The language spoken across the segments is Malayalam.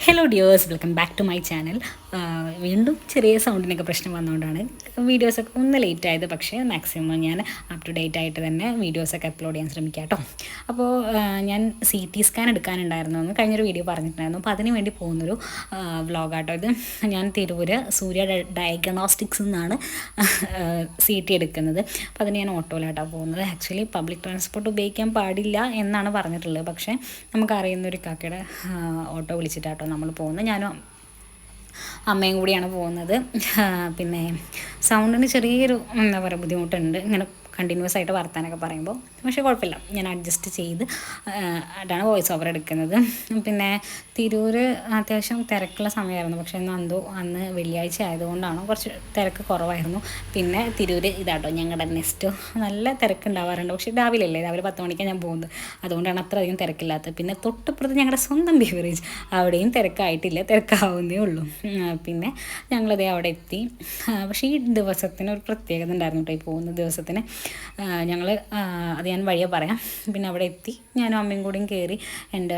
Hello dears, welcome back to my channel. വീണ്ടും ചെറിയ സൗണ്ടിനൊക്കെ പ്രശ്നം വന്നുകൊണ്ടാണ് വീഡിയോസൊക്കെ ഒന്ന് ലേറ്റ് ആയത്. പക്ഷേ മാക്സിമം ഞാൻ അപ് ടു ഡേറ്റ് ആയിട്ട് തന്നെ വീഡിയോസൊക്കെ അപ്ലോഡ് ചെയ്യാൻ ശ്രമിക്കാം കേട്ടോ. അപ്പോൾ ഞാൻ CT സ്കാൻ എടുക്കാനുണ്ടായിരുന്നു എന്ന് കഴിഞ്ഞൊരു വീഡിയോ പറഞ്ഞിട്ടുണ്ടായിരുന്നു. അപ്പോൾ അതിന് വേണ്ടി പോകുന്നൊരു വ്ളോഗാട്ടോ ഇത്. ഞാൻ തിരൂര് സൂര്യ ഡയഗ്നോസ്റ്റിക്സ് നിന്നാണ് CT എടുക്കുന്നത്. അപ്പോൾ അതിന് ഞാൻ ഓട്ടോയിലായിട്ടാണ് പോകുന്നത്. ആക്ച്വലി പബ്ലിക് ട്രാൻസ്പോർട്ട് ഉപയോഗിക്കാൻ പാടില്ല എന്നാണ് പറഞ്ഞിട്ടുള്ളത്. പക്ഷേ നമുക്കറിയുന്നൊരു കാക്കയുടെ ഓട്ടോ വിളിച്ചിട്ടാട്ടോ നമ്മൾ പോകുന്നത്. ഞാനും അമ്മയും കൂടിയാണ് പോകുന്നത്. പിന്നെ സൗണ്ടിന് ചെറിയൊരു എന്താ പറയുക ബുദ്ധിമുട്ടുണ്ട്, ഇങ്ങനെ കണ്ടിന്യൂസ് ആയിട്ട് വർത്താനൊക്കെ പറയുമ്പോൾ. പക്ഷേ കുഴപ്പമില്ല, ഞാൻ അഡ്ജസ്റ്റ് ചെയ്ത് ആയിട്ടാണ് വോയിസ് ഓവർ എടുക്കുന്നത്. പിന്നെ തിരൂർ അത്യാവശ്യം തിരക്കുള്ള സമയമായിരുന്നു. പക്ഷേ അന്ന് വെള്ളിയാഴ്ച ആയതുകൊണ്ടാണ് കുറച്ച് തിരക്ക് കുറവായിരുന്നു. പിന്നെ തിരൂർ ഇതാട്ടോ ഞങ്ങളുടെ നെക്സ്റ്റ് നല്ല തിരക്കുണ്ടാവാറുണ്ട്. പക്ഷേ രാവിലെ 10 മണിക്കാണ് ഞാൻ പോകുന്നത്, അതുകൊണ്ടാണ് അത്ര അധികം തിരക്കില്ലാത്തത്. പിന്നെ തൊട്ടപ്പുറത്ത് ഞങ്ങളുടെ സ്വന്തം ബീവറേജ്, അവിടെയും തിരക്കായിട്ടില്ല, തിരക്കാവുന്നേ ഉള്ളൂ. പിന്നെ ഞങ്ങളതേ അവിടെ എത്തി. പക്ഷേ ഈ ദിവസത്തിന് ഒരു പ്രത്യേകത ഉണ്ടായിരുന്നു കേട്ടോ. ഈ പോകുന്ന ദിവസത്തിന് അത് ഞാൻ വഴിയെ പറയാം. പിന്നെ അവിടെ എത്തി ഞാനും അമ്മയും കൂടിയും കയറി എൻ്റെ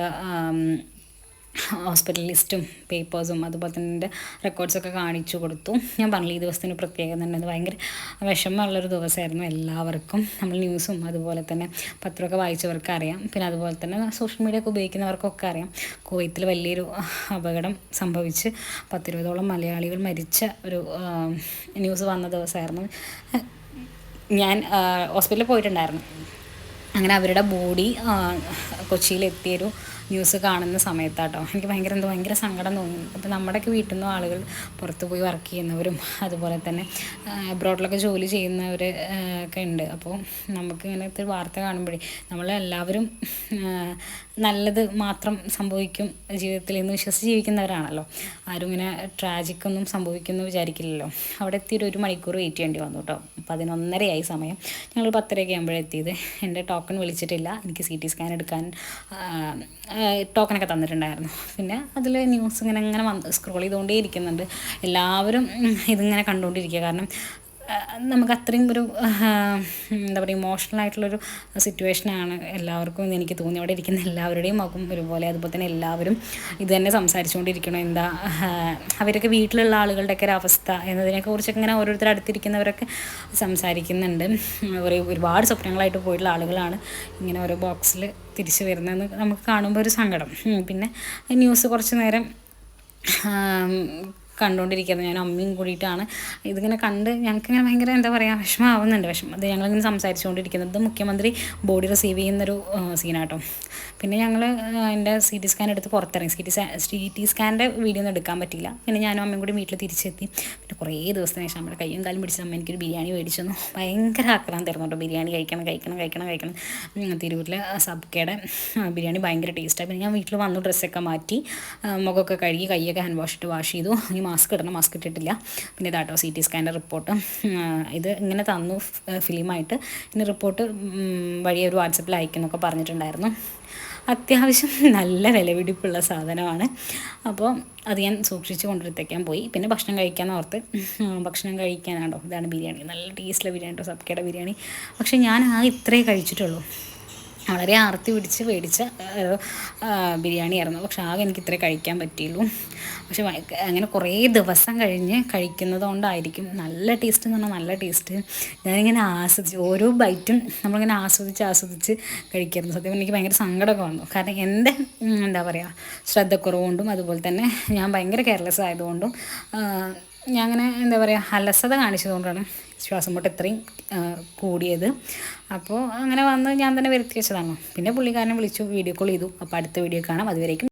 ഹോസ്പിറ്റൽ ലിസ്റ്റും പേപ്പേഴ്സും അതുപോലെ തന്നെ എൻ്റെ റെക്കോർഡ്സൊക്കെ കാണിച്ചു കൊടുത്തു. ഞാൻ പറഞ്ഞില്ല, ഈ ദിവസത്തിന് പ്രത്യേകത ഉണ്ടെന്ന്. ഭയങ്കര വിഷമമുള്ളൊരു ദിവസമായിരുന്നു എല്ലാവർക്കും. നമ്മൾ ന്യൂസും അതുപോലെ തന്നെ പത്രമൊക്കെ വായിച്ചവർക്ക് അറിയാം. പിന്നെ അതുപോലെ തന്നെ സോഷ്യൽ മീഡിയ ഒക്കെ ഉപയോഗിക്കുന്നവർക്കൊക്കെ അറിയാം, കുവൈത്തിൽ വലിയൊരു അപകടം സംഭവിച്ച് 10-20ഓളം മലയാളികൾ മരിച്ച ഒരു ന്യൂസ് വന്ന ദിവസമായിരുന്നു. ഞാൻ ഹോസ്പിറ്റലിൽ പോയിട്ടുണ്ടായിരുന്നു. അങ്ങനെ അവരുടെ ബോഡി കൊച്ചിയിലെത്തിയൊരു ന്യൂസ് കാണുന്ന സമയത്താട്ടോ എനിക്ക് ഭയങ്കര സങ്കടം തോന്നി. അപ്പോൾ നമ്മുടെയൊക്കെ വീട്ടിൽ നിന്നും ആളുകൾ പുറത്ത് പോയി വർക്ക് ചെയ്യുന്നവരും അതുപോലെ തന്നെ അബ്രോഡിലൊക്കെ ജോലി ചെയ്യുന്നവർ ഒക്കെ ഉണ്ട്. അപ്പോൾ നമുക്ക് ഇങ്ങനത്തെ വാർത്ത കാണുമ്പോഴേ നമ്മളെല്ലാവരും നല്ലത് മാത്രം സംഭവിക്കും ജീവിതത്തിൽ എന്ന് വിശ്വസിച്ച് ജീവിക്കുന്നവരാണല്ലോ. ആരും ഇങ്ങനെ ട്രാജിക്കൊന്നും സംഭവിക്കുമെന്ന് വിചാരിക്കില്ലല്ലോ. അവിടെ എത്തിയൊരു 1 മണിക്കൂർ വെയിറ്റ് ചെയ്യേണ്ടി വന്നു കേട്ടോ. 11:30 സമയം. ഞങ്ങൾ 10:30 ആകുമ്പോഴേ എത്തിയത്. എൻ്റെ ടോക്കൺ വിളിച്ചിട്ടില്ല. എനിക്ക് CT സ്കാൻ എടുക്കാൻ ടോക്കണൊക്കെ തന്നിട്ടുണ്ടായിരുന്നു. പിന്നെ അതിൽ ന്യൂസ് ഇങ്ങനെ സ്ക്രോൾ ചെയ്തുകൊണ്ടേ ഇരിക്കുന്നുണ്ട്. എല്ലാവരും ഇതിങ്ങനെ കണ്ടുകൊണ്ടിരിക്കുക. കാരണം നമുക്ക് അത്രയും ഒരു എന്താ പറയുക ഇമോഷണൽ ആയിട്ടുള്ളൊരു സിറ്റുവേഷനാണ് എല്ലാവർക്കും എന്ന് എനിക്ക് തോന്നി. അവിടെ ഇരിക്കുന്ന എല്ലാവരുടെയും മുഖം ഒരുപോലെ. അതുപോലെ തന്നെ എല്ലാവരും ഇത് തന്നെ സംസാരിച്ചുകൊണ്ടിരിക്കണം. എന്താ അവരൊക്കെ വീട്ടിലുള്ള ആളുകളുടെയൊക്കെ ഒരു അവസ്ഥ എന്നതിനെക്കുറിച്ചൊക്കെ ഇങ്ങനെ ഓരോരുത്തർ അടുത്തിരിക്കുന്നവരൊക്കെ സംസാരിക്കുന്നുണ്ട്. ഒരുപാട് സ്വപ്നങ്ങളായിട്ട് പോയിട്ടുള്ള ആളുകളാണ് ഇങ്ങനെ ഓരോ ബോക്സിൽ തിരിച്ചു വരുന്നതെന്ന് നമുക്ക് കാണുമ്പോൾ ഒരു സങ്കടം. പിന്നെ ന്യൂസ് കുറച്ച് നേരം കണ്ടുകൊണ്ടിരിക്കുന്നത് ഞാൻ അമ്മയും കൂടിയിട്ടാണ്. ഇതിങ്ങനെ കണ്ട് ഞങ്ങൾക്കിങ്ങനെ ഭയങ്കര എന്താ പറയുക വിഷമമാവുന്നുണ്ട്. അത് ഞങ്ങളിങ്ങനെ സംസാരിച്ചുകൊണ്ടിരിക്കുന്നത് മുഖ്യമന്ത്രി ബോഡി റിസീവ് ചെയ്യുന്നൊരു സീനാട്ടോ. പിന്നെ ഞങ്ങൾ എൻ്റെ CT സ്കാൻ എടുത്ത് പുറത്തിറങ്ങി. CT സ്കാൻ്റെ വീഡിയോ ഒന്നും എടുക്കാൻ പറ്റിയില്ല. പിന്നെ ഞാനും അമ്മയും കൂടി വീട്ടിൽ തിരിച്ചെത്തി. പിന്നെ കുറേ ദിവസത്തിന് ശേഷം നമ്മുടെ കയ്യും കാലും പിടിച്ച അമ്മ എനിക്കൊരു ബിരിയാണി മേടിച്ചു തന്നു. ഭയങ്കര ആക്രാന്തമായിരുന്നു കേട്ടോ. ബിരിയാണി കഴിക്കണം. തിരൂരിലെ സബ്കയുടെ ബിരിയാണി ഭയങ്കര ടേസ്റ്റാണ്. പിന്നെ ഞാൻ വീട്ടിൽ വന്നു, ഡ്രസ്സൊക്കെ മാറ്റി, മുഖമൊക്കെ കഴുകി, കൈയൊക്കെ ഹാൻഡ് വാഷ് ചെയ്തു. മാസ്ക് ഇട്ടിട്ടില്ല. പിന്നെ ഇതാട്ടോ CT സ്കാൻ്റെ റിപ്പോർട്ട്. ഇത് ഇങ്ങനെ തന്നു ഫിലിമായിട്ട്. ഇനി റിപ്പോർട്ട് വഴി ഒരു വാട്സപ്പിൽ അയക്കുന്നൊക്കെ പറഞ്ഞിട്ടുണ്ടായിരുന്നു. അത്യാവശ്യം നല്ല വിലപിടിപ്പുള്ള സാധനമാണ്. അപ്പോൾ അത് ഞാൻ സൂക്ഷിച്ച് കൊണ്ടെടുത്തേക്കാൻ പോയി. പിന്നെ ഭക്ഷണം കഴിക്കാനാണോ ഇതാണ് ബിരിയാണി. നല്ല ടേസ്റ്റുള്ള ബിരിയാണി കേട്ടോ, സബ്കയുടെ ബിരിയാണി. പക്ഷേ ഞാൻ ഇത്രയേ കഴിച്ചിട്ടുള്ളൂ. വളരെ ആർത്തി പിടിച്ച് മേടിച്ച ബിരിയാണിയായിരുന്നു. പക്ഷെ ആകെ എനിക്ക് ഇത്രേ കഴിക്കാൻ പറ്റിയുള്ളൂ. പക്ഷെ അങ്ങനെ കുറേ ദിവസം കഴിഞ്ഞ് കഴിക്കുന്നത് കൊണ്ടായിരിക്കും നല്ല ടേസ്റ്റ് എന്ന് പറഞ്ഞാൽ നല്ല ടേസ്റ്റ്. ഞാനിങ്ങനെ ഓരോ ബൈറ്റും നമ്മളിങ്ങനെ ആസ്വദിച്ച് കഴിക്കായിരുന്നു. സത്യം എനിക്ക് ഭയങ്കര സങ്കടമൊക്കെ വന്നു. കാരണം എൻ്റെ എന്താ പറയുക ശ്രദ്ധക്കുറവുകൊണ്ടും അതുപോലെ തന്നെ ഞാൻ ഭയങ്കര കെയർലെസ് ആയതുകൊണ്ടും ഞാൻ അങ്ങനെ എന്താ പറയുക അലസത കാണിച്ചതുകൊണ്ടാണ് ശ്വാസം മുട്ട് ഇത്രയും കൂടിയത്. അപ്പോൾ അങ്ങനെ വന്ന് ഞാൻ തന്നെ വരുത്തി വെച്ചതാണ്. പിന്നെ പുള്ളിക്കാരനെ വിളിച്ചു, വീഡിയോ കോൾ ചെയ്തു. അപ്പോൾ അടുത്ത വീഡിയോ കാണാം. അതുവരേക്കും